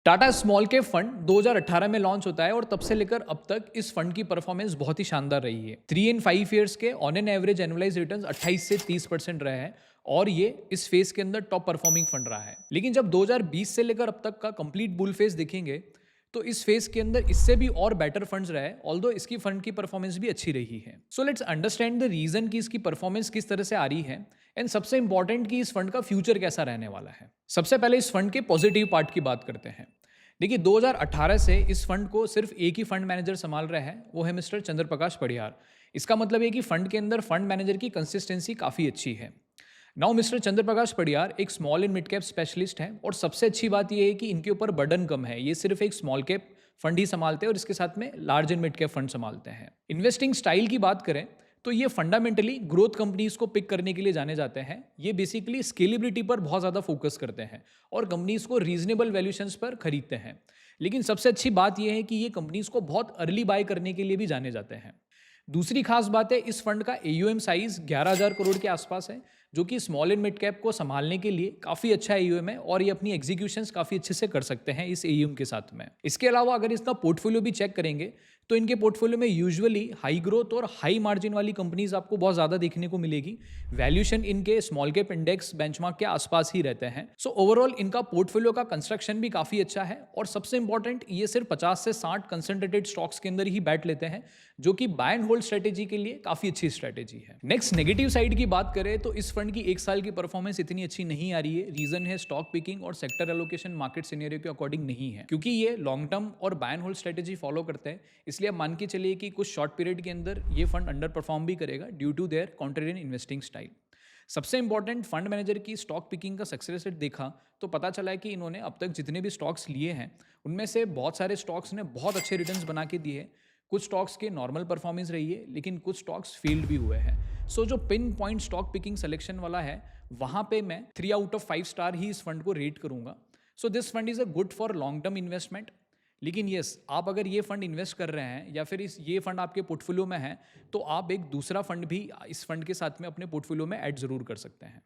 Tata small cap fund 2018 में launch होता है और तब से लेकर अब तक इस फंड की परफॉर्मेंस बहुत ही शानदार रही है। 3 एंड 5 ईयर्स के on an average annualise returns 28 से 30% रहे हैं और ये इस फेज के अंदर टॉप परफॉर्मिंग फंड रहा है। लेकिन जब 2020 से लेकर अब तक का कंप्लीट बुल फेज देखेंगे तो इस फेज के अंदर इससे भी और बेटर फंड्स रहे, ऑल्दो इसकी फंड की परफॉर्मेंस भी अच्छी रही है। So let's understand the reason कि इसकी परफॉर्मेंस किस तरह से आ रही है एंड सबसे इंपॉर्टेंट कि इस फंड का फ्यूचर कैसा रहने वाला है। सबसे पहले इस फंड के पॉजिटिव पार्ट की बात करते हैं। देखिए 2018 से इस फंड को सिर्फ एक ही फंड मैनेजर संभाल रहे हैं, वो है मिस्टर चंद्र प्रकाश पड़ियार। इसका मतलब है कि फंड के अंदर फंड मैनेजर की कंसिस्टेंसी काफ़ी अच्छी है। नाउ मिस्टर चंद्र प्रकाश पड़ियार एक small and mid cap specialist हैं और सबसे अच्छी बात यह है कि इनके ऊपर बर्डन कम है। ये सिर्फ एक स्मॉल कैप फंड ही संभालते हैं और इसके साथ में large and mid cap fund संभालते हैं। इन्वेस्टिंग स्टाइल की बात करें तो ये फंडामेंटली ग्रोथ कंपनीज को पिक करने के लिए जाने जाते हैं। ये बेसिकली स्केलेबिलिटी पर बहुत ज़्यादा फोकस करते हैं और कंपनीज को रीजनेबल वैल्यूशंस पर खरीदते हैं। लेकिन सबसे अच्छी बात यह है कि ये कंपनीज को बहुत अर्ली बाय करने के लिए भी जाने जाते हैं। दूसरी खास बात है, इस फंड का एयूएम साइज 11,000 करोड़ के आसपास है, जो कि स्मॉल एंड मिड कैप को संभालने के लिए काफ़ी अच्छा एयूएम है और ये अपनी एग्जीक्यूशंस काफ़ी अच्छे से कर सकते हैं इस एयूएम के साथ में। इसके अलावा अगर इसका पोर्टफोलियो भी चेक करेंगे तो इनके पोर्टफोलियो में यूजुअली हाई ग्रोथ और हाई मार्जिन वाली कंपनीज आपको बहुत ज़्यादा देखने को मिलेगी। वैल्यूएशन इनके स्मॉल कैप इंडेक्स बेंचमार्क के आसपास ही रहते हैं। सो ओवरऑल इनका पोर्टफोलियो का कंस्ट्रक्शन भी काफ़ी अच्छा है और सबसे इंपॉर्टेंट, ये सिर्फ 50 से 60 कंसंट्रेटेड स्टॉक्स के अंदर ही बैठ लेते हैं, जो कि बाय एंड होल्ड स्ट्रेटेजी के लिए काफ़ी अच्छी स्ट्रेटेजी है। नेक्स्ट नेगेटिव साइड की बात करें तो इस फंड की एक साल की परफॉर्मेंस इतनी अच्छी नहीं आ रही है। रीजन है स्टॉक पिकिंग और सेक्टर एलोकेशन मार्केट सिनेरियो के अकॉर्डिंग नहीं है, क्योंकि ये लॉन्ग टर्म और buy and hold strategy follow करते हैं। इसलिए आप मान के चलिए कि कुछ शॉर्ट पीरियड के अंदर ये फंड अंडर परफॉर्म भी करेगा due to their contrarian investing style. सबसे इंपॉर्टेंट, फंड मैनेजर की स्टॉक पिकिंग का सक्सेस रेट देखा तो पता चला है कि इन्होंने अब तक जितने भी स्टॉक्स लिए हैं उनमें से बहुत सारे स्टॉक्स ने बहुत अच्छे रिटर्न्स बना के दिए। कुछ स्टॉक्स के नॉर्मल परफॉर्मेंस रही है लेकिन कुछ स्टॉक्स फील्ड भी हुए हैं। सो जो pin point stock picking selection वाला है वहाँ पे मैं 3 आउट ऑफ 5 स्टार ही इस फंड को रेट करूँगा। So this fund is a good for long term investment. लेकिन यस, आप अगर ये फंड इन्वेस्ट कर रहे हैं या फिर ये फंड आपके पोर्टफोलियो में है तो आप एक दूसरा फंड भी इस फंड के साथ में अपने पोर्टफोलियो में ऐड जरूर कर सकते हैं।